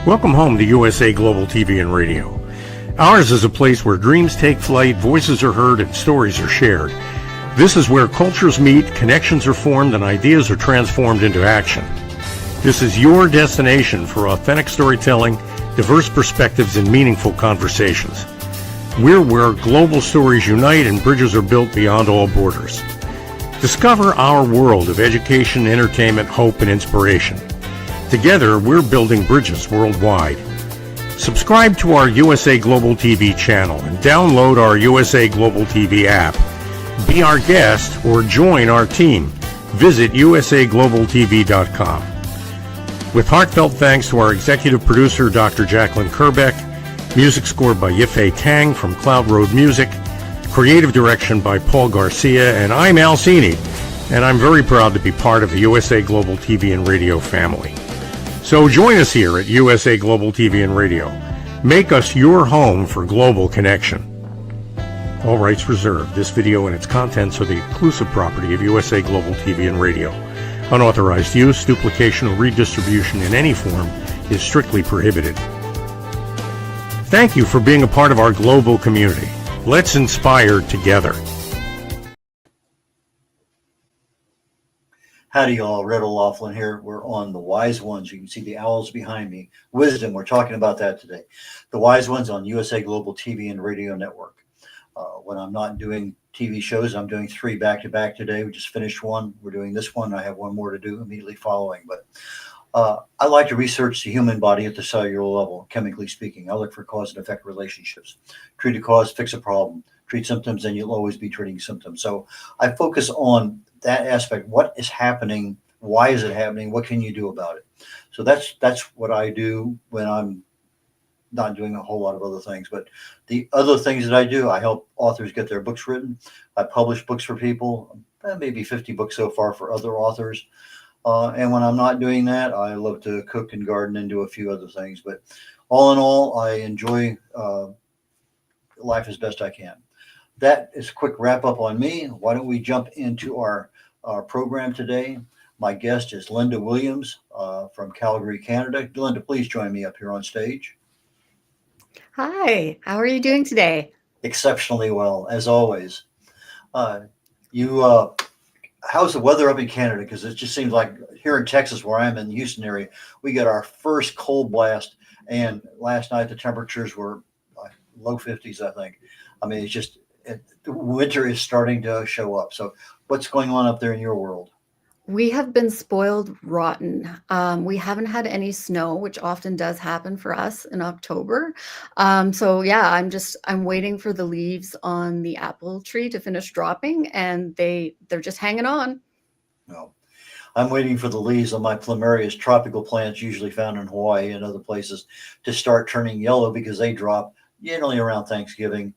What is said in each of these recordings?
Welcome home to USA Global TV and Radio. Ours is a place where dreams take flight, voices are heard, and stories are shared. This is where cultures meet, connections are formed, and ideas are transformed into action. This is your destination for authentic storytelling, diverse perspectives, and meaningful conversations. We're where global stories unite and bridges are built beyond all borders. Discover our world of education, entertainment, hope, and inspiration. Together, we're building bridges worldwide. Subscribe to our USA Global TV channel and download our USA Global TV app. Be our guest or join our team. Visit usaglobaltv.com. With heartfelt thanks to our executive producer, Dr. Jacalyn Kerbeck, music scored by Yifei Tang from Cloud Road Music, creative direction by Paul Garcia, and I'm Al Cini, and I'm very proud to be part of the USA Global TV and Radio family. So join us here at USA Global TV and Radio. Make us your home for global connection. All rights reserved. This video and its contents are the exclusive property of USA Global TV and Radio. Unauthorized use, duplication, or redistribution in any form is strictly prohibited. Thank you for being a part of our global community. Let's inspire together. Howdy y'all, red.olaughlin here. We're on The Wise Ones. You can see the owls behind me. Wisdom, we're talking about that today. The Wise Ones on USA Global TV and Radio Network. When I'm not doing TV shows, I'm doing 3 back-to-back today. We just finished one. We're doing this one. I have one more to do immediately following. But I like to research the human body at the cellular level, chemically speaking. I look for cause and effect relationships. Treat a cause, fix a problem. Treat symptoms, and you'll always be treating symptoms. So I focus on that aspect. What is happening? Why is it happening? What can you do about it? So that's what I do when I'm not doing a whole lot of other things. But the other things that I do, I help authors get their books written. I publish books for people, maybe 50 books so far for other authors. And when I'm not doing that, I love to cook and garden and do a few other things. But all in all, I enjoy life as best I can. That is a quick wrap up on me. Why don't we jump into our program today? My guest is Lynda Williams from Calgary, Canada. Lynda, please join me up here on stage. Hi, how are you doing today? Exceptionally well, as always. How's the weather up in Canada? Because it just seems like here in Texas, where I'm in the Houston area, we got our first cold blast. And last night, the temperatures were low 50s, I think. I mean, it's just, the winter is starting to show up. So what's going on up there in your world? We have been spoiled rotten. We haven't had any snow, which often does happen for us in October. So yeah, I'm waiting for the leaves on the apple tree to finish dropping, and they're just hanging on. No, I'm waiting for the leaves on my plumerias, tropical plants usually found in Hawaii and other places, to start turning yellow because they drop generally around Thanksgiving.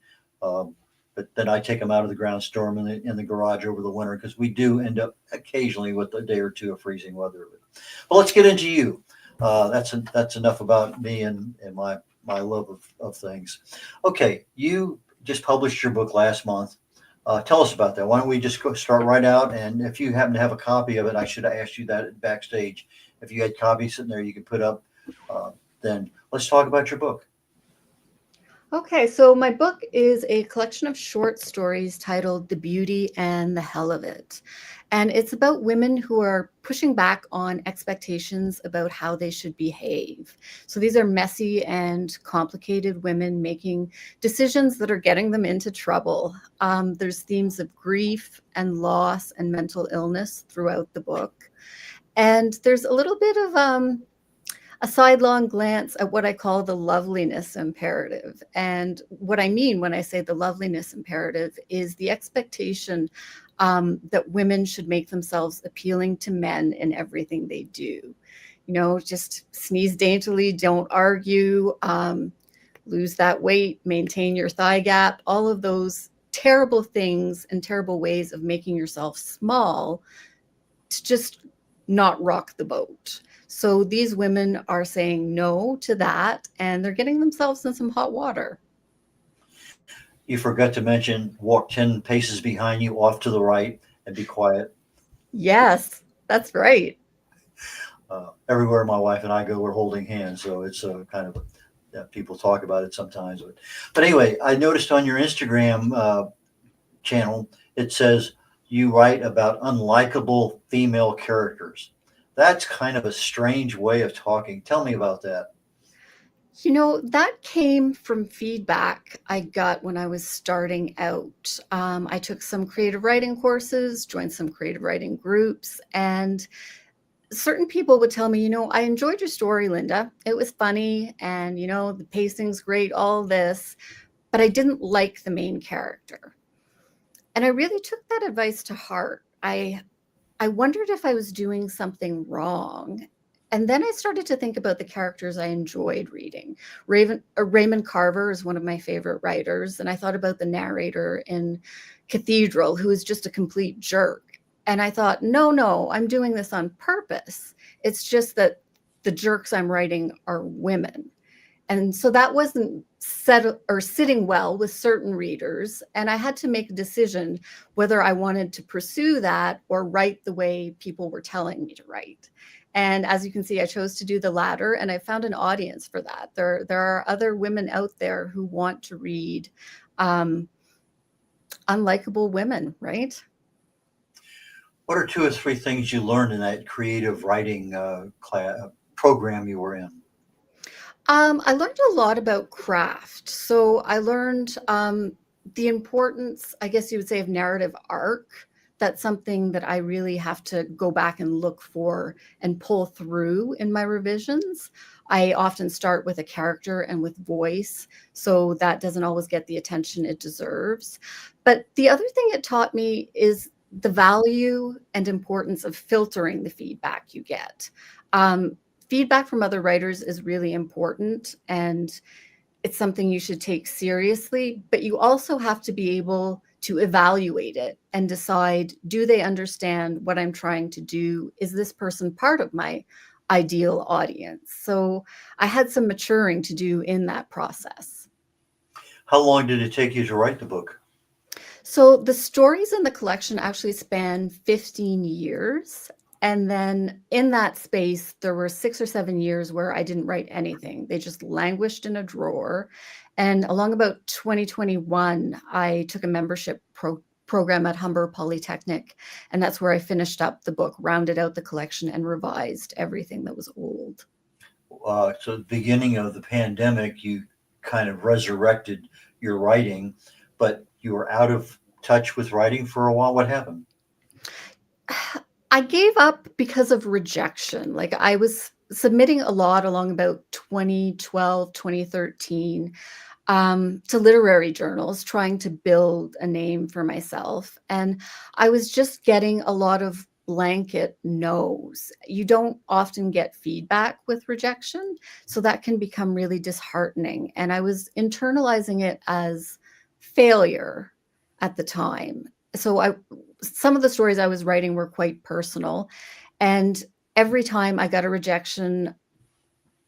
But then I take them out of the ground, store them in the garage over the winter, because we do end up occasionally with a day or two of freezing weather. But let's get into you. That's enough about me and my love of things. Okay, you just published your book last month. Tell us about that. Why don't we just start right out? And if you happen to have a copy of it, I should have asked you that backstage. If you had copies sitting there you could put up, then let's talk about your book. Okay, so my book is a collection of short stories titled The Beauty and the Hell of It. And it's about women who are pushing back on expectations about how they should behave. So these are messy and complicated women making decisions that are getting them into trouble. There's themes of grief and loss and mental illness throughout the book. And there's a little bit of a sidelong glance at what I call the loveliness imperative. And what I mean when I say the loveliness imperative is the expectation that women should make themselves appealing to men in everything they do. You know, just sneeze daintily, don't argue, lose that weight, maintain your thigh gap, all of those terrible things and terrible ways of making yourself small to just not rock the boat. So these women are saying no to that, and they're getting themselves in some hot water. You forgot to mention walk 10 paces behind you off to the right and be quiet. Yes, that's right. Everywhere my wife and I go, we're holding hands. So it's kind of, yeah, people talk about it sometimes. But anyway, I noticed on your Instagram channel, it says you write about unlikable female characters. That's kind of a strange way of talking. Tell me about that. That came from feedback I got when I was starting out. I took some creative writing courses, joined some creative writing groups, and certain people would tell me, I enjoyed your story, Lynda. It was funny, and, the pacing's great, all this, but I didn't like the main character. And I really took that advice to heart. I wondered if I was doing something wrong. And then I started to think about the characters I enjoyed reading. Raymond Carver is one of my favorite writers. And I thought about the narrator in Cathedral, who is just a complete jerk. And I thought, no, I'm doing this on purpose. It's just that the jerks I'm writing are women. And so that wasn't sitting well with certain readers. And I had to make a decision whether I wanted to pursue that or write the way people were telling me to write. And as you can see, I chose to do the latter, and I found an audience for that. There are other women out there who want to read unlikable women, right? What are 2 or 3 things you learned in that creative writing program you were in? I learned a lot about craft. So I learned the importance, I guess you would say, of narrative arc. That's something that I really have to go back and look for and pull through in my revisions. I often start with a character and with voice, so that doesn't always get the attention it deserves. But the other thing it taught me is the value and importance of filtering the feedback you get. Feedback from other writers is really important, and it's something you should take seriously, but you also have to be able to evaluate it and decide, do they understand what I'm trying to do? Is this person part of my ideal audience? So I had some maturing to do in that process. How long did it take you to write the book? So the stories in the collection actually span 15 years. And then in that space, there were 6 or 7 years where I didn't write anything. They just languished in a drawer. And along about 2021, I took a membership program at Humber Polytechnic. And that's where I finished up the book, rounded out the collection, and revised everything that was old. So at the beginning of the pandemic, you kind of resurrected your writing, but you were out of touch with writing for a while. What happened? I gave up because of rejection. Like, I was submitting a lot along about 2012, 2013 to literary journals, trying to build a name for myself. And I was just getting a lot of blanket no's. You don't often get feedback with rejection, so that can become really disheartening. And I was internalizing it as failure at the time. So some of the stories I was writing were quite personal. And every time I got a rejection,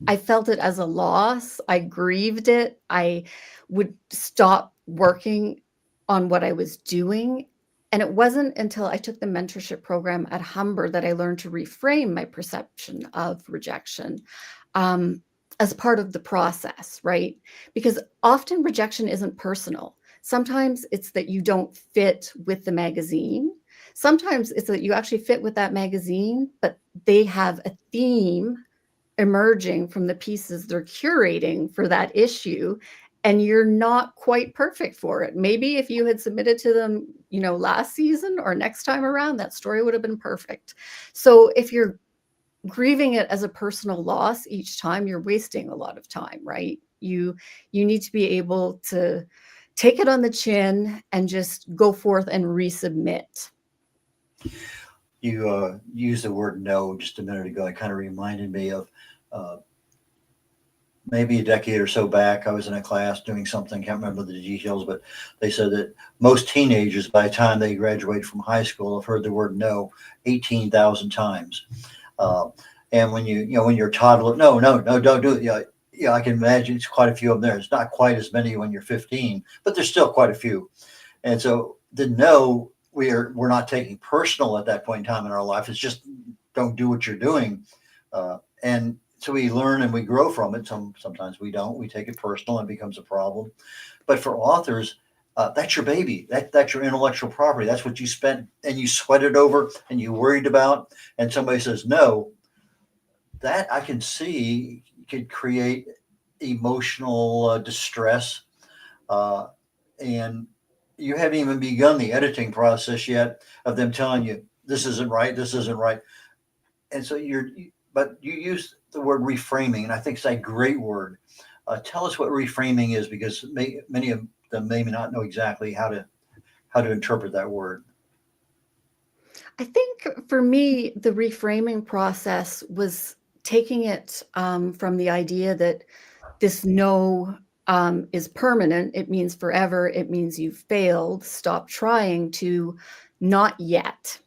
I felt it as a loss. I grieved it. I would stop working on what I was doing. And it wasn't until I took the mentorship program at Humber that I learned to reframe my perception of rejection as part of the process, right? Because often rejection isn't personal. Sometimes it's that you don't fit with the magazine. Sometimes it's that you actually fit with that magazine, but they have a theme emerging from the pieces they're curating for that issue, and you're not quite perfect for it. Maybe if you had submitted to them, last season or next time around, that story would have been perfect. So if you're grieving it as a personal loss each time, you're wasting a lot of time, right? You need to be able to take it on the chin and just go forth and resubmit. You used the word no just a minute ago. It kind of reminded me of maybe a decade or so back. I was in a class doing something, can't remember the details, but they said that most teenagers, by the time they graduate from high school, have heard the word no 18,000 times. And when when you're a toddler, no, don't do it. Yeah, I can imagine it's quite a few of them there. It's not quite as many when you're 15, but there's still quite a few. And so the no, we're not taking personal at that point in time in our life. It's just don't do what you're doing. And so we learn and we grow from it. Sometimes we don't. We take it personal and it becomes a problem. But for authors, that's your baby. That's your intellectual property. That's what you spent and you sweated over and you worried about. And somebody says no. That I can see could create emotional distress, and you haven't even begun the editing process yet of them telling you this isn't right, this isn't right. And so but you use the word reframing, and I think it's a great word. Tell us what reframing is, because many of them may not know exactly how to interpret that word. I think for me, the reframing process was taking it from the idea that this no is permanent. It means forever. It means you've failed. Stop trying, to not yet.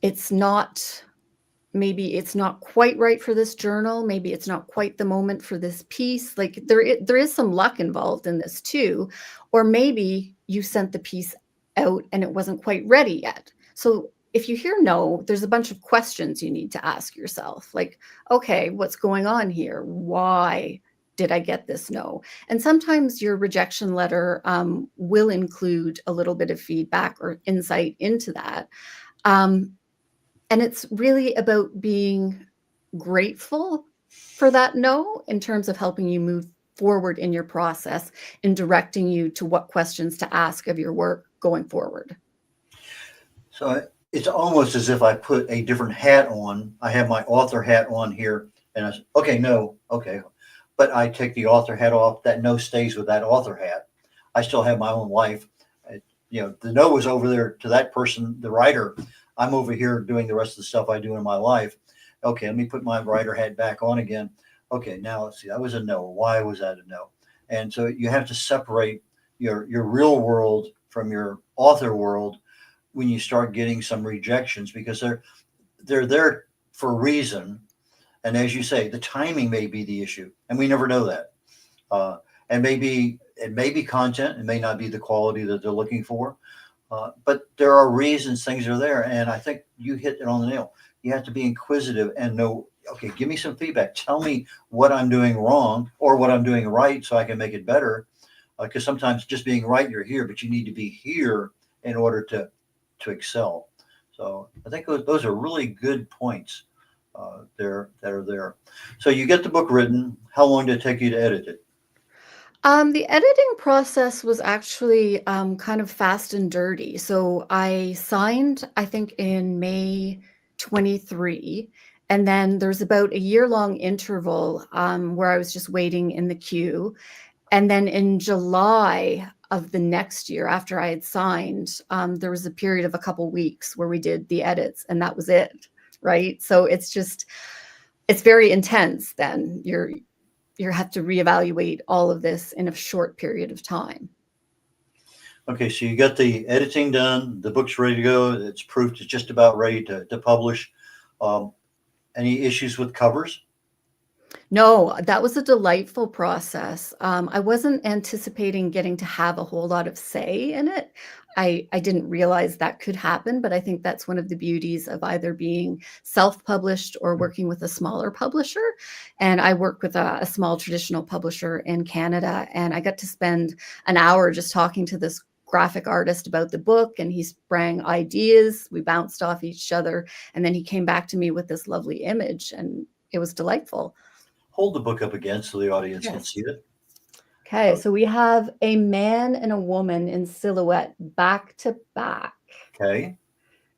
It's not, maybe it's not quite right for this journal. Maybe it's not quite the moment for this piece. Like there is some luck involved in this too. Or maybe you sent the piece out and it wasn't quite ready yet. So if you hear no, there's a bunch of questions you need to ask yourself. Like, okay, what's going on here? Why did I get this no? And sometimes your rejection letter will include a little bit of feedback or insight into that. And it's really about being grateful for that no, in terms of helping you move forward in your process and directing you to what questions to ask of your work going forward. So it's almost as if I put a different hat on. I have my author hat on here, and I say, okay, no, okay. But I take the author hat off. That no stays with that author hat. I still have my own life. The no was over there to that person, the writer. I'm over here doing the rest of the stuff I do in my life. Okay, let me put my writer hat back on again. Okay, now let's see. That was a no. Why was that a no? And so you have to separate your real world from your author world when you start getting some rejections, because they're there for a reason. And as you say, the timing may be the issue, and we never know that. And maybe it may be content, it may not be the quality that they're looking for. But there are reasons things are there. And I think you hit it on the nail. You have to be inquisitive and know, okay, give me some feedback. Tell me what I'm doing wrong or what I'm doing right so I can make it better. Because sometimes just being right, you're here, but you need to be here in order to excel. So I think those are really good points that are there. So you get the book written. How long did it take you to edit it? The editing process was actually kind of fast and dirty. So I signed, I think, in May 23. And then there's about a year-long interval where I was just waiting in the queue. And then in July of the next year, after I had signed, there was a period of a couple weeks where we did the edits, and that was it, right? So it's very intense then. You have to reevaluate all of this in a short period of time. Okay, so you got the editing done, the book's ready to go, it's proofed, it's just about ready to publish. Any issues with covers? No, that was a delightful process. I wasn't anticipating getting to have a whole lot of say in it. I didn't realize that could happen, but I think that's one of the beauties of either being self-published or working with a smaller publisher. And I work with a small traditional publisher in Canada, and I got to spend an hour just talking to this graphic artist about the book, and he sprang ideas. We bounced off each other, and then he came back to me with this lovely image, and it was delightful. Hold the book up again so the audience can Yes. see it. Okay, so we have a man and a woman in silhouette back to back. Okay.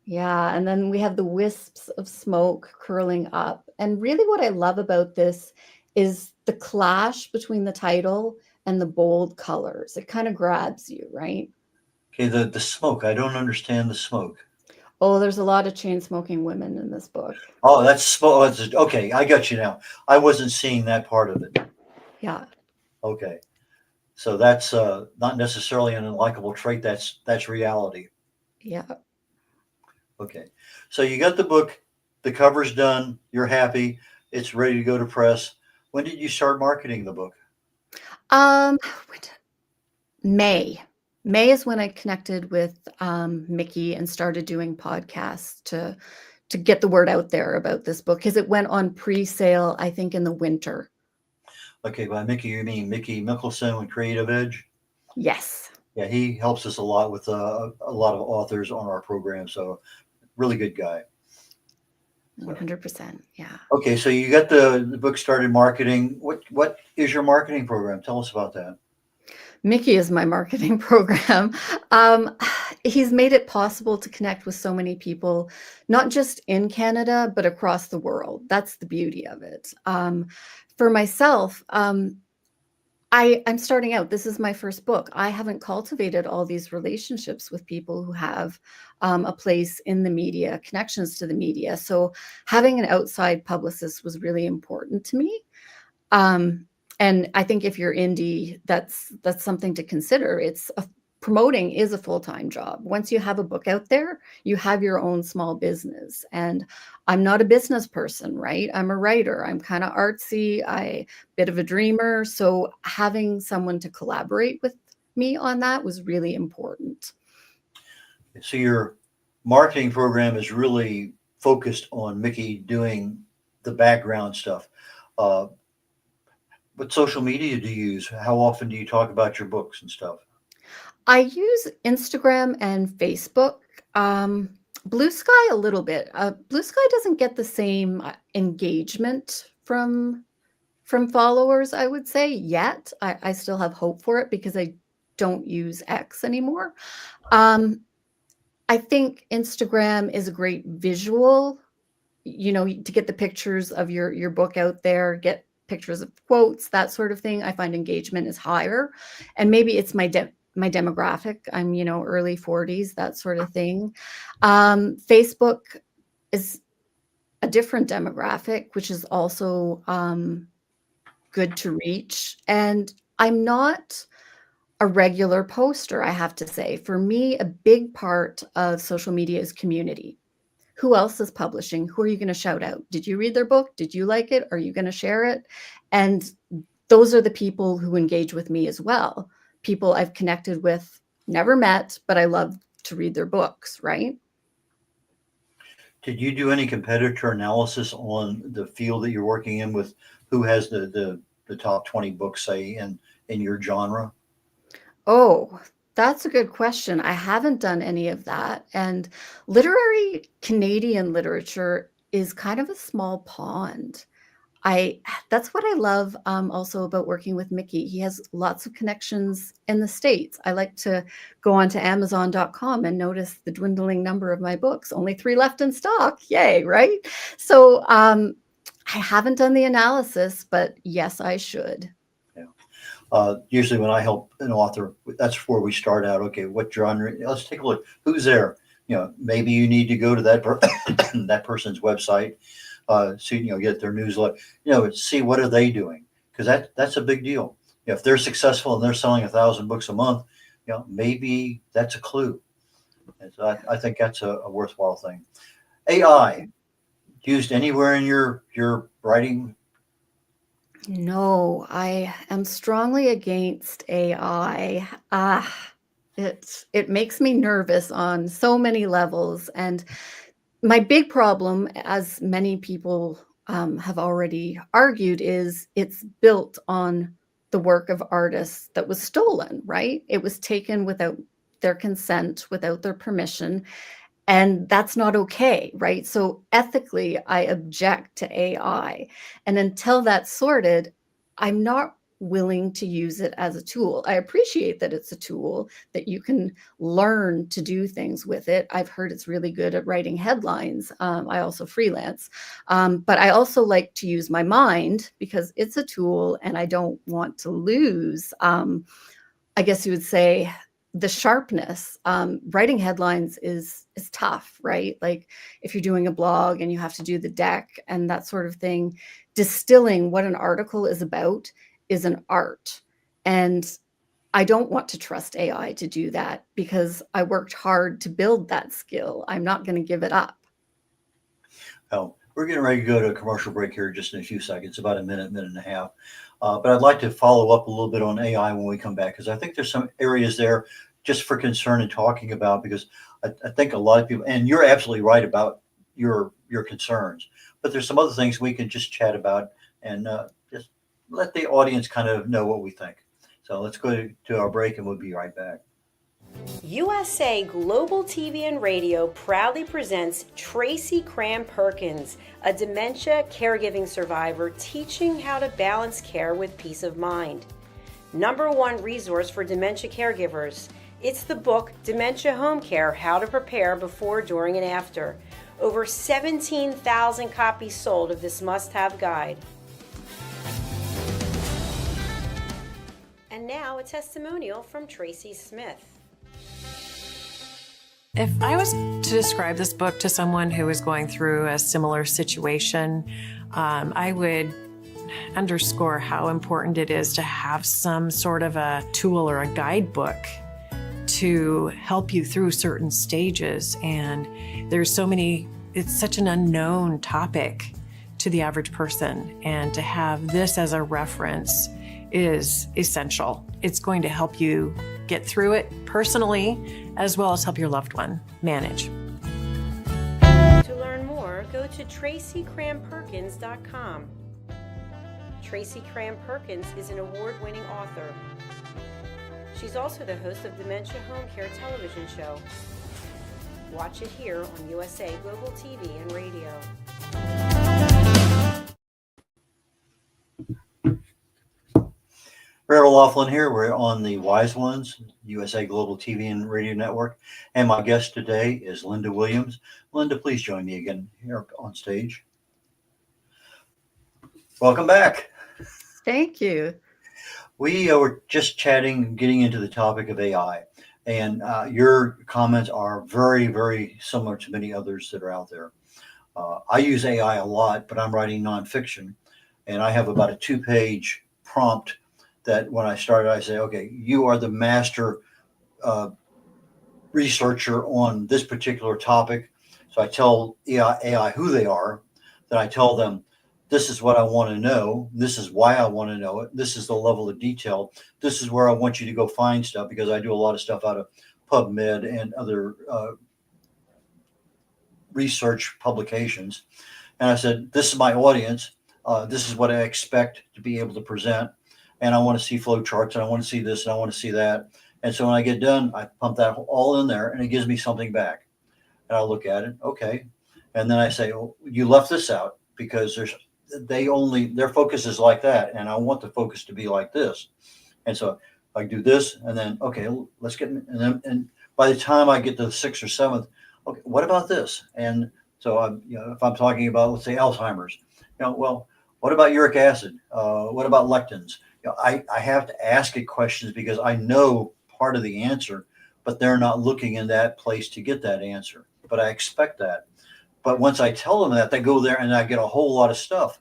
Yeah, and then we have the wisps of smoke curling up. And really what I love about this is the clash between the title and the bold colors. It kind of grabs you, right? Okay, the smoke. I don't understand the smoke. Oh, there's a lot of chain smoking women in this book. Oh, that's smoke. Okay, I got you now. I wasn't seeing that part of it. Yeah. Okay. So that's not necessarily an unlikable trait. That's reality. Yeah. Okay. So you got the book, the cover's done, you're happy, it's ready to go to press. When did you start marketing the book? Um, May. May is when I connected with Mickey and started doing podcasts to get the word out there about this book, because it went on pre-sale, I think, in the winter. Okay, by Mickey, you mean Mickey Mickelson with Creative Edge? Yes. Yeah, he helps us a lot with a lot of authors on our program. So really good guy. 100%. Yeah. Okay, so you got the book started marketing. What is your marketing program? Tell us about that. Mickey is my marketing program. Um, he's made it possible to connect with so many people, not just in Canada, but across the world. That's the beauty of it. For myself, I'm starting out. This is my first book. I haven't cultivated all these relationships with people who have a place in the media, connections to the media. So having an outside publicist was really important to me. And I think if you're indie, that's something to consider. Promoting is a full-time job. Once you have a book out there, you have your own small business. And I'm not a business person, right? I'm a writer. I'm kind of artsy. Bit of a dreamer. So having someone to collaborate with me on that was really important. So your marketing program is really focused on Mickey doing the background stuff. What social media do you use? How often do you talk about your books and stuff? I use Instagram and Facebook. Blue Sky a little bit. Blue Sky doesn't get the same engagement from followers, I would say, yet. I still have hope for it because I don't use X anymore. I think Instagram is a great visual, to get the pictures of your book out there, get pictures of quotes, that sort of thing. I find engagement is higher, and maybe it's my demographic. I'm, early 40s, that sort of thing. Facebook is a different demographic, which is also good to reach. And I'm not a regular poster, I have to say. For me, a big part of social media is community. Who else is publishing? Who are you going to shout out? Did you read their book? Did you like it? Are you going to share it? And those are the people who engage with me as well. People I've connected with, never met, but I love to read their books, right? Did you do any competitor analysis on the field that you're working in with who has the top 20 books, say, in your genre? Oh, that's a good question. I haven't done any of that. And literary Canadian literature is kind of a small pond. That's what I love also about working with Mickey. He has lots of connections in the States. I like to go onto Amazon.com and notice the dwindling number of my books. Only 3 left in stock. Yay, right? So I haven't done the analysis, but yes, I should. Usually when I help an author, that's where we start out. Okay, what genre? Let's take a look. Who's there? Maybe you need to go to that that person's website, see, get their newsletter, see what are they doing, because that's a big deal. If they're successful and they're selling 1,000 books a month, maybe that's a clue. And so I think that's a worthwhile thing. AI used anywhere in your writing? No, I am strongly against AI. It makes me nervous on so many levels. And my big problem, as many people have already argued, is it's built on the work of artists that was stolen, right? It was taken without their consent, without their permission. And that's not okay, right? So ethically, I object to AI. And until that's sorted, I'm not willing to use it as a tool. I appreciate that it's a tool, that you can learn to do things with it. I've heard it's really good at writing headlines. I also freelance. But I also like to use my mind because it's a tool and I don't want to lose, I guess you would say, the sharpness. Writing headlines is tough, right? Like if you're doing a blog and you have to do the deck and that sort of thing, distilling what an article is about is an art. And I don't want to trust AI to do that because I worked hard to build that skill. I'm not going to give it up. Oh, we're getting ready to go to a commercial break here just in a few seconds, about a minute and a half. But I'd like to follow up a little bit on AI when we come back, because I think there's some areas there just for concern and talking about, because I think a lot of people, and you're absolutely right about your your concerns. But there's some other things we can just chat about and just let the audience kind of know what we think. So let's go to our break and we'll be right back. USA Global TV and Radio proudly presents Tracy Cram Perkins, a dementia caregiving survivor teaching how to balance care with peace of mind. #1 resource for dementia caregivers. It's the book Dementia Home Care: How to Prepare Before, During, and After. Over 17,000 copies sold of this must-have guide. And now a testimonial from Tracy Smith. If I was to describe this book to someone who is going through a similar situation, I would underscore how important it is to have some sort of a tool or a guidebook to help you through certain stages. And there's so many, it's such an unknown topic to the average person. And to have this as a reference is essential. It's going to help you get through it personally, as well as help your loved one manage. To learn more, go to tracycramperkins.com. Tracy Cram Perkins is an award-winning author. She's also the host of Dementia Home Care television show. Watch it here on USA Global TV and Radio. red.olaughlin here. We're on the Wise Ones, USA Global TV and Radio Network. And my guest today is Lynda Williams. Lynda, please join me again here on stage. Welcome back. Thank you. We were just chatting, getting into the topic of AI. And your comments are very, very similar to many others that are out there. I use AI a lot, but I'm writing nonfiction. And I have about a 2-page prompt that when I started, I say, okay, you are the master researcher on this particular topic. So I tell AI who they are. Then I tell them, this is what I want to know. This is why I want to know it. This is the level of detail. This is where I want you to go find stuff, because I do a lot of stuff out of PubMed and other research publications. And I said, this is my audience. This is what I expect to be able to present. And I want to see flow charts, and I want to see this, and I want to see that. And so when I get done, I pump that all in there, and it gives me something back. And I look at it, okay. And then I say, well, you left this out because their focus is like that, and I want the focus to be like this. And so I do this, and then, okay, let's get, and by the time I get to the 6th or 7th, okay, what about this? And so if I'm talking about, let's say, Alzheimer's, well, what about uric acid? What about lectins? I have to ask it questions because I know part of the answer, but they're not looking in that place to get that answer. But I expect that. But once I tell them that, they go there and I get a whole lot of stuff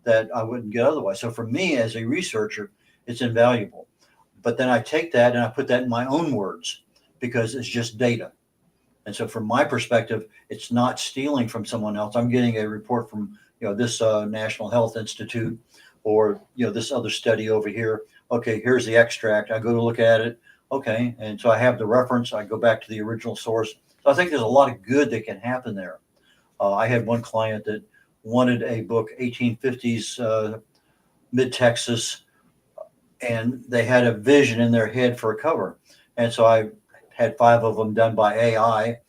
that I wouldn't get otherwise. So for me as a researcher, it's invaluable. But then I take that and I put that in my own words because it's just data. And so from my perspective, it's not stealing from someone else. I'm getting a report from this National Health Institute, or this other study over here. Okay, here's the extract. I go to look at it. Okay, and so I have the reference. I go back to the original source. So I think there's a lot of good that can happen there. I had one client that wanted a book, 1850s mid-Texas, and they had a vision in their head for a cover. And so I had 5 of them done by AI.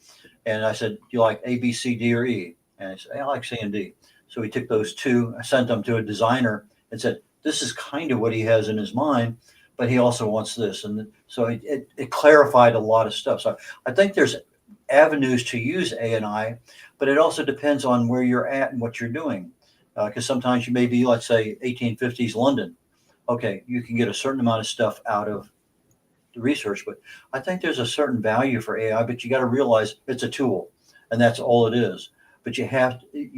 And I said, do you like A, B, C, D, or E? And he said, I like C and D. So we took those 2, I sent them to a designer and said, this is kind of what he has in his mind, but he also wants this. And so it clarified a lot of stuff. So I think there's avenues to use AI, but it also depends on where you're at and what you're doing. Because sometimes you may be, let's say, 1850s London. Okay, you can get a certain amount of stuff out of the research, but I think there's a certain value for AI, but you got to realize it's a tool, and that's all it is. But you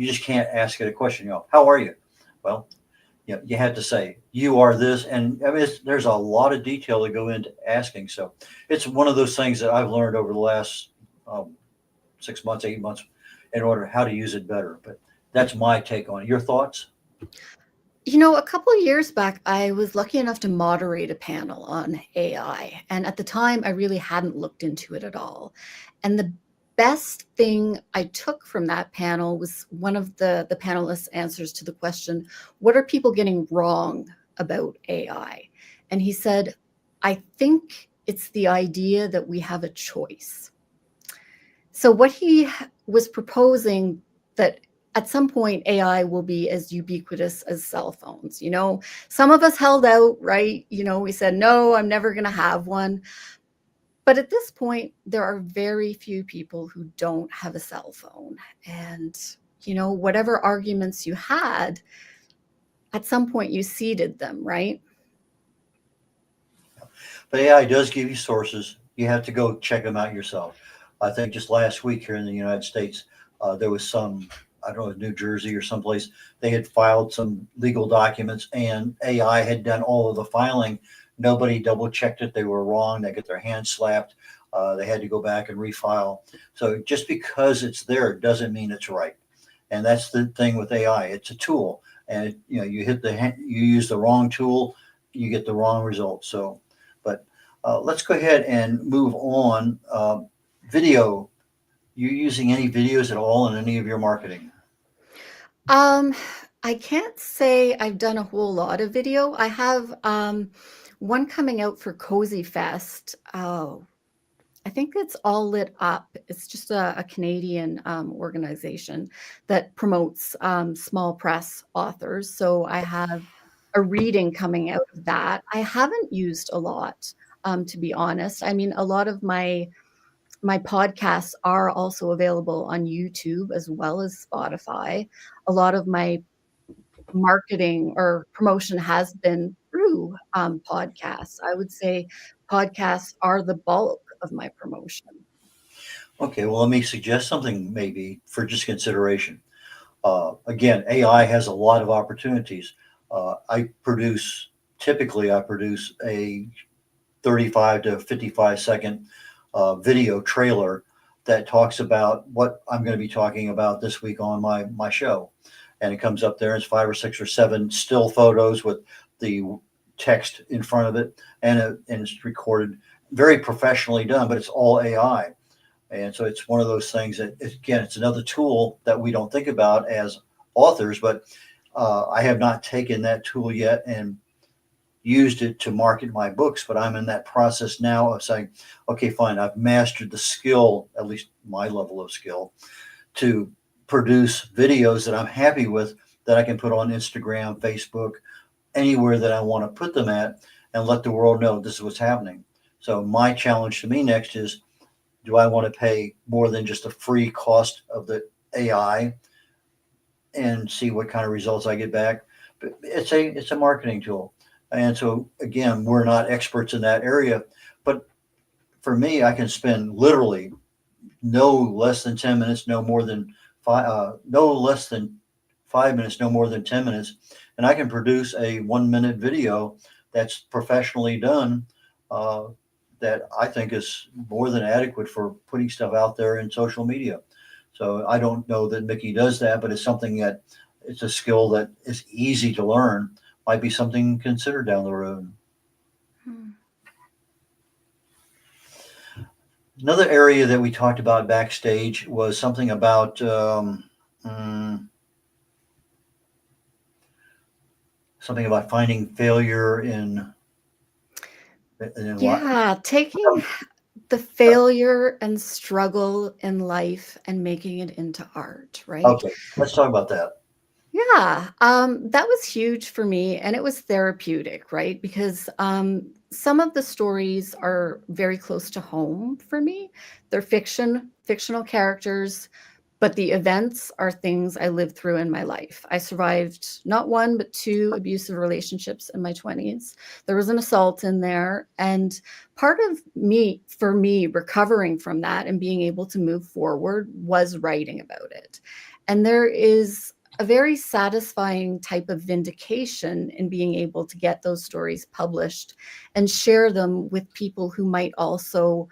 just can't ask it a question, how are you? Well, you have to say, you are this. And I mean, there's a lot of detail to go into asking. So it's one of those things that I've learned over the last 6 months, 8 months, in order how to use it better. But that's my take on it. Your thoughts? A couple of years back, I was lucky enough to moderate a panel on AI. And at the time, I really hadn't looked into it at all. And the best thing I took from that panel was one of the panelists' answers to the question, what are people getting wrong about AI? And he said, I think it's the idea that we have a choice. So what he was proposing, that at some point AI will be as ubiquitous as cell phones. You know, some of us held out, right? You know, we said, no, I'm never going to have one. But at this point, there are very few people who don't have a cell phone. And, you know, whatever arguments you had, at some point you ceded them, right? But AI does give you sources. You have to go check them out yourself. I think just last week here in the United States, there was some, I don't know, New Jersey or someplace, they had filed some legal documents and AI had done all of the filing. Nobody double checked it. They were wrong. They get their hands slapped. They had to go back and refile. So just because it's there doesn't mean it's right. And that's the thing with AI. It's a tool, and you know, you use the wrong tool, you get the wrong result. So, but let's go ahead and move on. Video. You using any videos at all in any of your marketing? I can't say I've done a whole lot of video. I have one coming out for Cozy Fest. Oh, I think it's All Lit Up. It's just a Canadian organization that promotes small press authors. So I have a reading coming out of that. I haven't used a lot, to be honest. I mean, a lot of my podcasts are also available on YouTube as well as Spotify. A lot of my marketing or promotion has been through podcasts. I would say podcasts are the bulk of my promotion. Okay, well, let me suggest something maybe for just consideration. Again, AI has a lot of opportunities. Typically I produce a 35 to 55 second video trailer that talks about what I'm going to be talking about this week on my show. And it comes up there, it's 5 or 6 or 7 still photos with the text in front of it, and it's recorded, very professionally done, but it's all AI. And so it's one of those things that, again, it's another tool that we don't think about as authors, but I have not taken that tool yet and used it to market my books, but I'm in that process now of saying, okay, fine, I've mastered the skill, at least my level of skill, to produce videos that I'm happy with, that I can put on Instagram, Facebook, anywhere that I want to put them at, and let the world know this is what's happening. So my challenge to me next is, do I want to pay more than just a free cost of the AI and see what kind of results I get back? But it's a marketing tool. And so again, we're not experts in that area, but for me, I can spend literally no less than 10 minutes, no less than 5 minutes, no more than 10 minutes. And I can produce a 1 minute video that's professionally done, that I think is more than adequate for putting stuff out there in social media. So I don't know that Mickey does that, but it's something that, it's a skill that is easy to learn. Might be something considered down the road. Another area that we talked about backstage was something about finding failure in Yeah, taking the failure and struggle in life and making it into art, right? Okay, let's talk about that. Yeah, that was huge for me, and it was therapeutic, right? Because some of the stories are very close to home for me. They're fictional characters, but the events are things I lived through in my life. I survived not one, but 2 abusive relationships in my 20s. There was an assault in there, and part of for me, recovering from that and being able to move forward was writing about it. And there is a very satisfying type of vindication in being able to get those stories published and share them with people who might also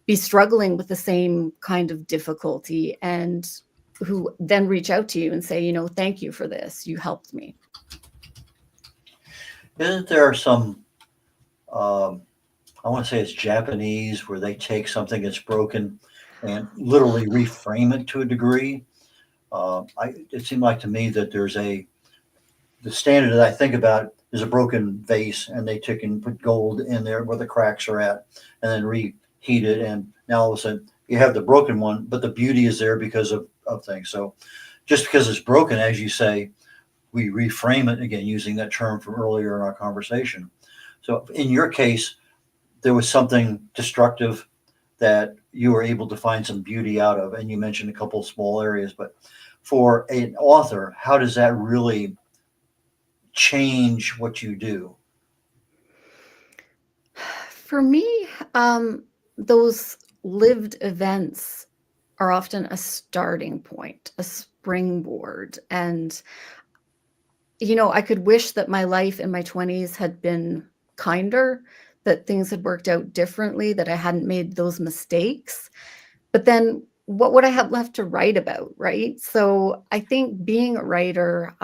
be struggling with the same kind of difficulty, and who then reach out to you and say, you know, thank you for this. You helped me. Isn't there some, I want to say it's Japanese, where they take something that's broken and literally reframe it to a degree. It seemed like to me that the standard that I think about is a broken vase, and they took and put gold in there where the cracks are at, and then reheat it, and now all of a sudden you have the broken one, but the beauty is there because of things. So just because it's broken, as you say, we reframe it again using that term from earlier in our conversation. So in your case, there was something destructive that you were able to find some beauty out of, and you mentioned a couple of small areas, but for an author, how does that really change what you do? For me, those lived events are often a starting point, a springboard. And, I could wish that my life in my 20s had been kinder, that things had worked out differently, that I hadn't made those mistakes. But then what would I have left to write about, right? So I think being a writer,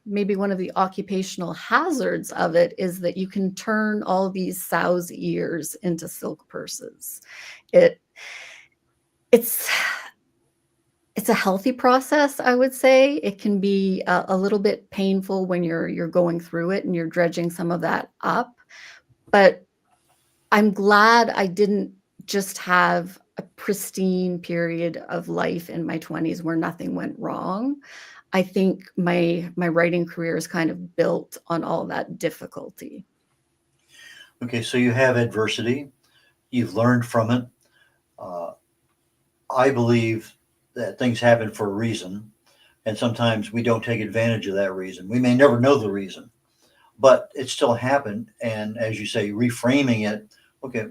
maybe one of the occupational hazards of it is that you can turn all these sow's ears into silk purses. It it's it's a healthy process, I would say. It can be a little bit painful when you're going through it and you're dredging some of that up. But I'm glad I didn't just have a pristine period of life in my 20s where nothing went wrong. I think my writing career is kind of built on all that difficulty. Okay, so you have adversity, you've learned from it. Uh, I believe that things happen for a reason, and sometimes we don't take advantage of that reason. We may never know the reason, but it still happened. And as you say, reframing it, okay,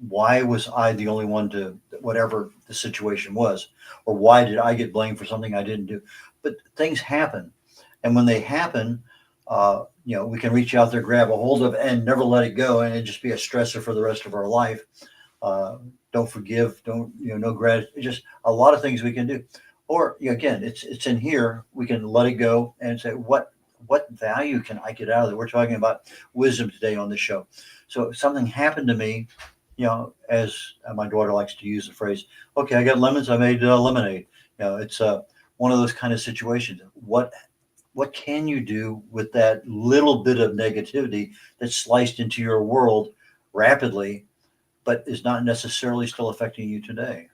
why was I the only one to whatever the situation was? Or why did I get blamed for something I didn't do? But things happen. And when they happen, we can reach out there, grab a hold of, and never let it go, and it just be a stressor for the rest of our life. Don't forgive, don't no gratitude. Just a lot of things we can do. Or again, it's in here. We can let it go and say, what value can I get out of it? We're talking about wisdom today on the show. So if something happened to me, as my daughter likes to use the phrase, okay, I got lemons, I made lemonade. It's one of those kind of situations. What can you do with that little bit of negativity that's sliced into your world rapidly, but is not necessarily still affecting you today?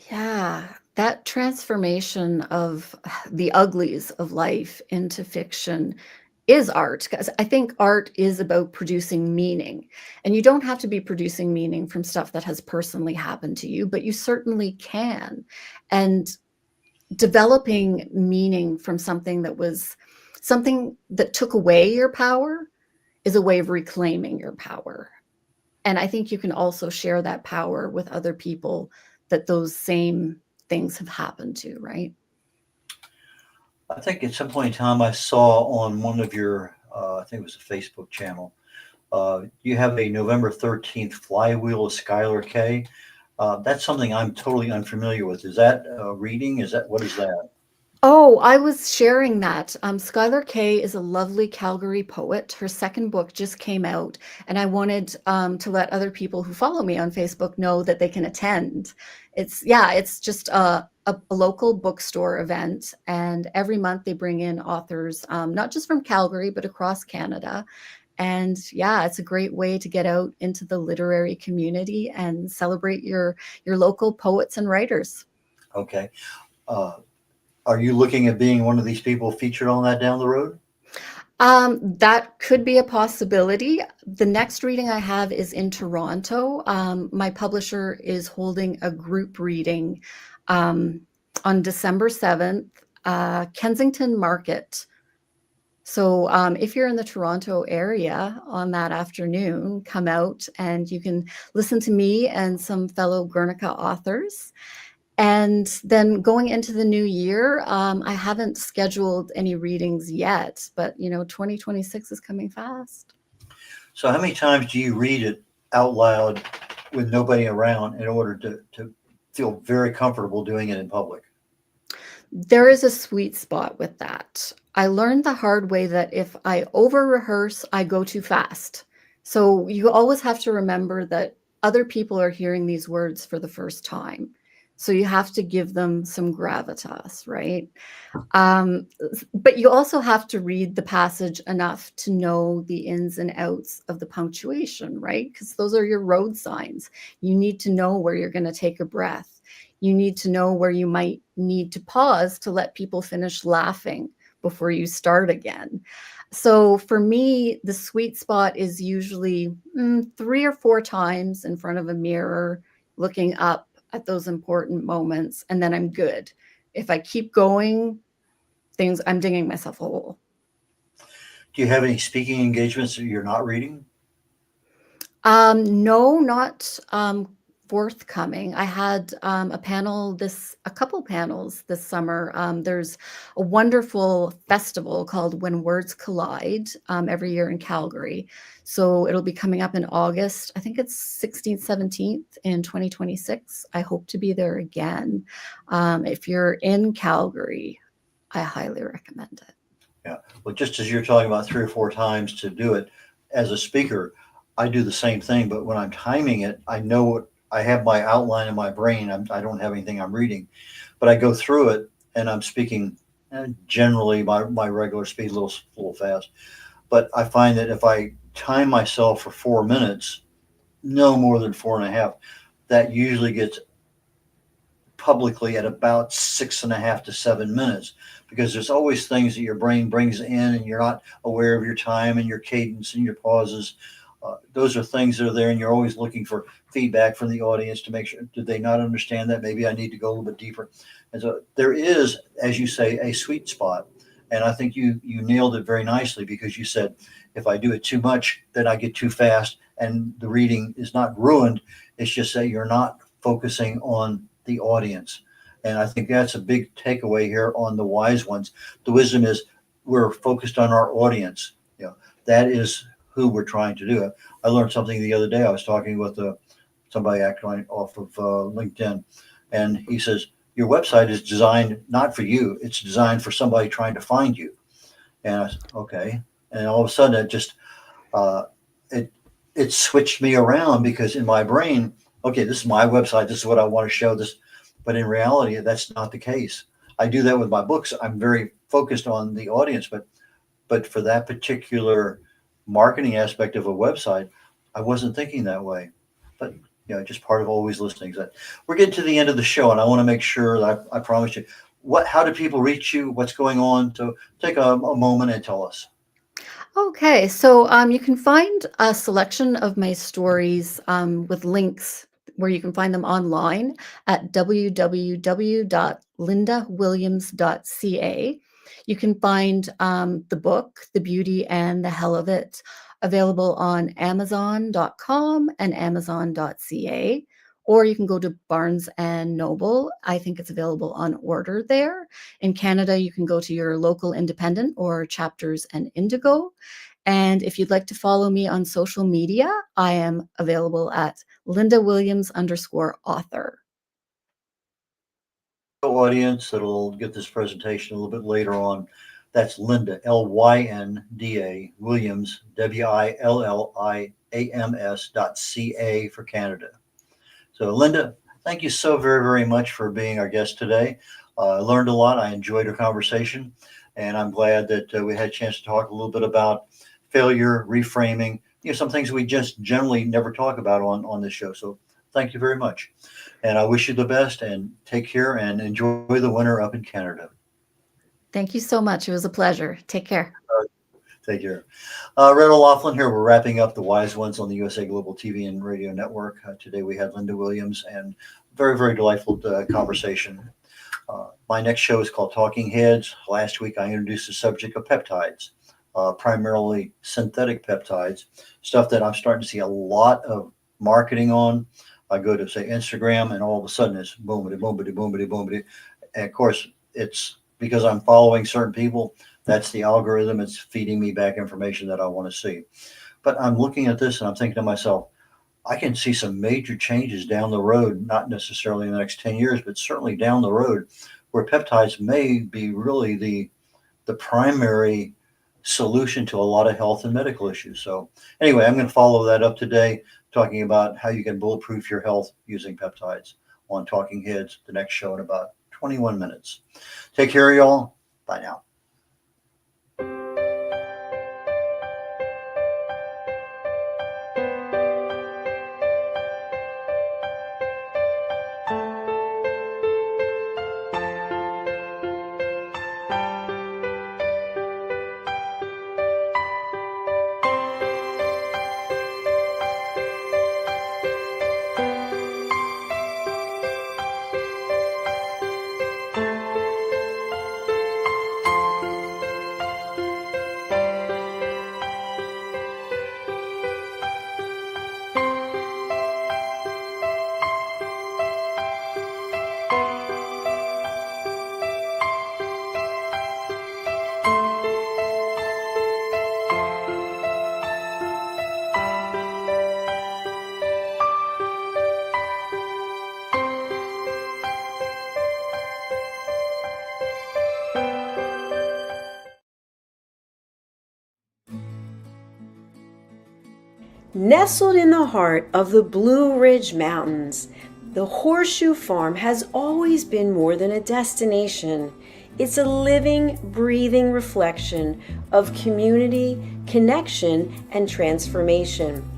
Yeah, that transformation of the uglies of life into fiction is art, because I think art is about producing meaning. And you don't have to be producing meaning from stuff that has personally happened to you, but you certainly can. And developing meaning from something that took away your power is a way of reclaiming your power. And I think you can also share that power with other people that those same things have happened to, right? I think at some point in time I saw on one of your, I think it was a Facebook channel, you have a November 13th flywheel of Skylar K. That's something I'm totally unfamiliar with. Is that reading? What is that? Oh, I was sharing that. Skylar Kay is a lovely Calgary poet. Her second book just came out, and I wanted to let other people who follow me on Facebook know that they can attend. It's just a local bookstore event, and every month they bring in authors, not just from Calgary, but across Canada. And yeah, it's a great way to get out into the literary community and celebrate your local poets and writers. Okay. Uh, are you looking at being one of these people featured on that down the road? That could be a possibility. The next reading I have is in Toronto. My publisher is holding a group reading on December 7th, Kensington Market. So if you're in the Toronto area on that afternoon, come out and you can listen to me and some fellow Guernica authors. And then going into the new year, I haven't scheduled any readings yet, but 2026 is coming fast. So how many times do you read it out loud with nobody around in order to feel very comfortable doing it in public? There is a sweet spot with that. I learned the hard way that if I over rehearse, I go too fast. So you always have to remember that other people are hearing these words for the first time. So you have to give them some gravitas, right? But you also have to read the passage enough to know the ins and outs of the punctuation, right? Because those are your road signs. You need to know where you're going to take a breath. You need to know where you might need to pause to let people finish laughing before you start again. So for me, the sweet spot is usually 3 or 4 times in front of a mirror, looking up at those important moments, and then I'm good. If I keep going, I'm digging myself a hole. Do you have any speaking engagements that you're not reading? No, not forthcoming. I had a couple panels this summer. There's a wonderful festival called When Words Collide every year in Calgary. So it'll be coming up in August. I think it's 16th, 17th in 2026. I hope to be there again. If you're in Calgary, I highly recommend it. Yeah. Well, just as you're talking about 3 or 4 times to do it, as a speaker, I do the same thing. But when I'm timing it, I know what I have my outline in my brain. I don't have anything I'm reading, but I go through it and I'm speaking generally my regular speed, a little fast. But I find that if I time myself for 4 minutes, no more than 4.5, that usually gets publicly at about 6.5 to 7 minutes, because there's always things that your brain brings in and you're not aware of your time and your cadence and your pauses. Those are things that are there, and you're always looking for feedback from the audience to make sure, did they not understand that? Maybe I need to go a little bit deeper. And so there is, as you say, a sweet spot. And I think you nailed it very nicely, because you said, if I do it too much, then I get too fast and the reading is not ruined. It's just that you're not focusing on the audience. And I think that's a big takeaway here on the wise ones. The wisdom is we're focused on our audience. That is who we're trying to do it. I learned something the other day. I was talking with somebody actually off of LinkedIn, and he says, your website is designed not for you. It's designed for somebody trying to find you. And I said, okay. And all of a sudden it just, it switched me around, because in my brain, okay, this is my website. This is what I want to show this. But in reality, that's not the case. I do that with my books. I'm very focused on the audience, but for that particular marketing aspect of a website, I wasn't thinking that way. But just part of always listening. We're getting to the end of the show, and I want to make sure that I promised you. How do people reach you? What's going on? So take a moment and tell us. Okay, so you can find a selection of my stories with links where you can find them online at www.lindawilliams.ca. You can find the book, The Beauty and the Hell of It, available on Amazon.com and Amazon.ca. Or you can go to Barnes and Noble. I think it's available on order there. In Canada, you can go to your local independent or Chapters and Indigo. And if you'd like to follow me on social media, I am available at Lynda_Williams_author. Audience that'll get this presentation a little bit later on. That's Lynda, Lynda Williams, WILLIAMS.ca for Canada. So Lynda, thank you so very, very much for being our guest today. I learned a lot. I enjoyed our conversation, and I'm glad that we had a chance to talk a little bit about failure, reframing, some things we just generally never talk about on this show. So thank you very much. And I wish you the best, and take care and enjoy the winter up in Canada. Thank you so much. It was a pleasure. Take care. Take care. red.olaughlin here. We're wrapping up the Wise Ones on the USA Global TV and Radio Network. Today we had Lynda Williams, and very, very delightful conversation. My next show is called Talking Heads. Last week I introduced the subject of peptides, primarily synthetic peptides, stuff that I'm starting to see a lot of marketing on. I go to, say, Instagram, and all of a sudden it's boomity, boomity, boomity, boomity. And of course, it's because I'm following certain people. That's the algorithm. It's feeding me back information that I want to see. But I'm looking at this and I'm thinking to myself, I can see some major changes down the road, not necessarily in the next 10 years, but certainly down the road, where peptides may be really the primary solution to a lot of health and medical issues. So anyway, I'm going to follow that up today, talking about how you can bulletproof your health using peptides on Talking Heads, the next show in about 21 minutes. Take care, y'all. Bye now. Nestled in the heart of the Blue Ridge Mountains, the Horseshoe Farm has always been more than a destination. It's a living, breathing reflection of community, connection, and transformation.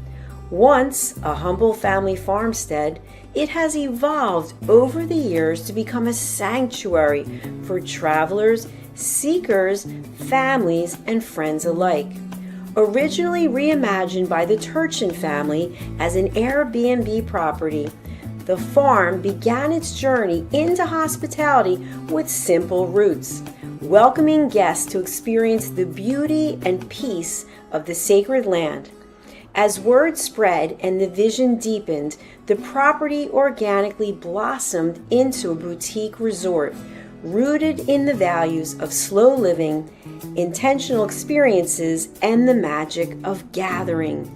Once a humble family farmstead, it has evolved over the years to become a sanctuary for travelers, seekers, families, and friends alike. Originally reimagined by the Turchin family as an Airbnb property, the farm began its journey into hospitality with simple roots, welcoming guests to experience the beauty and peace of the sacred land. As word spread and the vision deepened, the property organically blossomed into a boutique resort, rooted in the values of slow living, intentional experiences, and the magic of gathering.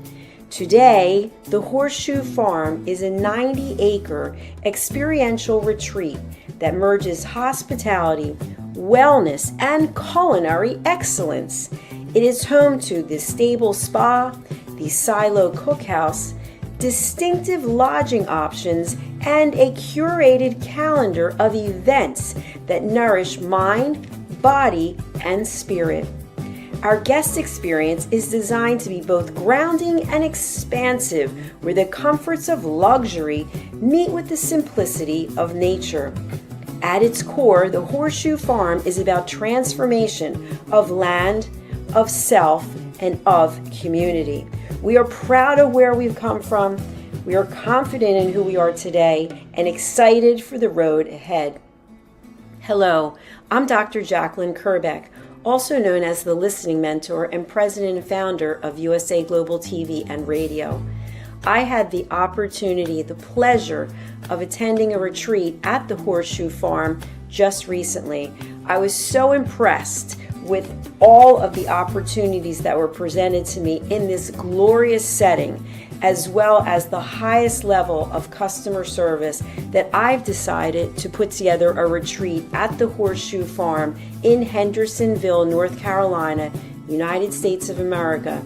Today, the Horseshoe Farm is a 90-acre experiential retreat that merges hospitality, wellness, and culinary excellence. It is home to the Stable Spa, the Silo Cookhouse, distinctive lodging options, and a curated calendar of events that nourish mind, body, and spirit. Our guest experience is designed to be both grounding and expansive, where the comforts of luxury meet with the simplicity of nature. At its core, the Horseshoe Farm is about transformation of land, of self, and of community. We are proud of where we've come from. We are confident in who we are today and excited for the road ahead. Hello, I'm Dr. Jacalyn Kerbeck, also known as the Listening Mentor and President and Founder of USA Global TV and Radio. I had the opportunity, the pleasure of attending a retreat at the Horseshoe Farm just recently. I was so impressed with all of the opportunities that were presented to me in this glorious setting, as well as the highest level of customer service, that I've decided to put together a retreat at the Horseshoe Farm in Hendersonville, North Carolina, United States of America,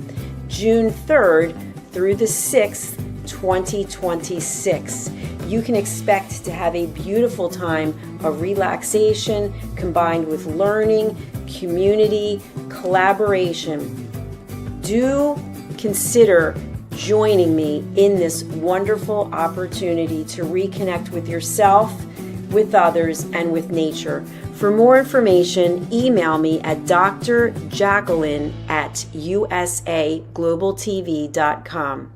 June 3rd through the 6th, 2026. You can expect to have a beautiful time of relaxation combined with learning, community, collaboration. Do consider joining me in this wonderful opportunity to reconnect with yourself, with others, and with nature. For more information, email me at drjacalyn@usaglobaltv.com.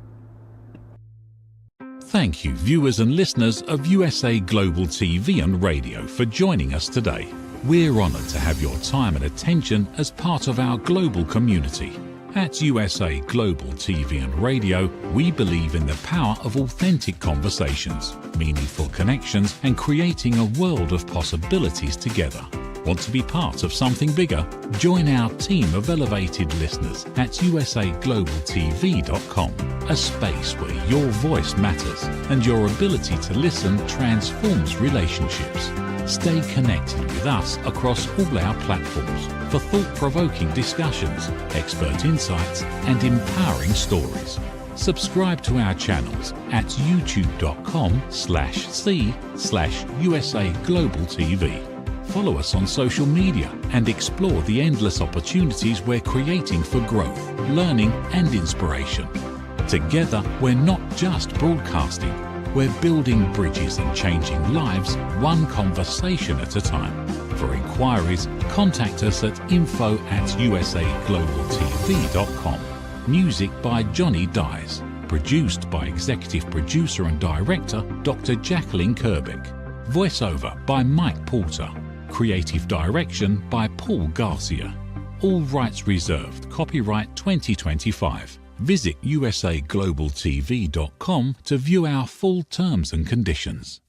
Thank you, viewers and listeners of USA Global TV and Radio, for joining us today. We're honoured to have your time and attention as part of our global community. At USA Global TV and Radio, we believe in the power of authentic conversations, meaningful connections, and creating a world of possibilities together. Want to be part of something bigger? Join our team of elevated listeners at usaglobaltv.com, a space where your voice matters and your ability to listen transforms relationships. Stay connected with us across all our platforms for thought-provoking discussions, expert insights, and empowering stories. Subscribe to our channels at youtube.com/c/USA Global TV. Follow us on social media and explore the endless opportunities we're creating for growth, learning, and inspiration. Together, we're not just broadcasting, we're building bridges and changing lives one conversation at a time. For inquiries, contact us at info@usaglobaltv.com. Music by Johnny Dyes. Produced by Executive Producer and Director Dr. Jacalyn Kerbeck. Voiceover by Mike Porter. Creative Direction by Paul Garcia. All rights reserved. Copyright 2025. Visit usaglobaltv.com to view our full terms and conditions.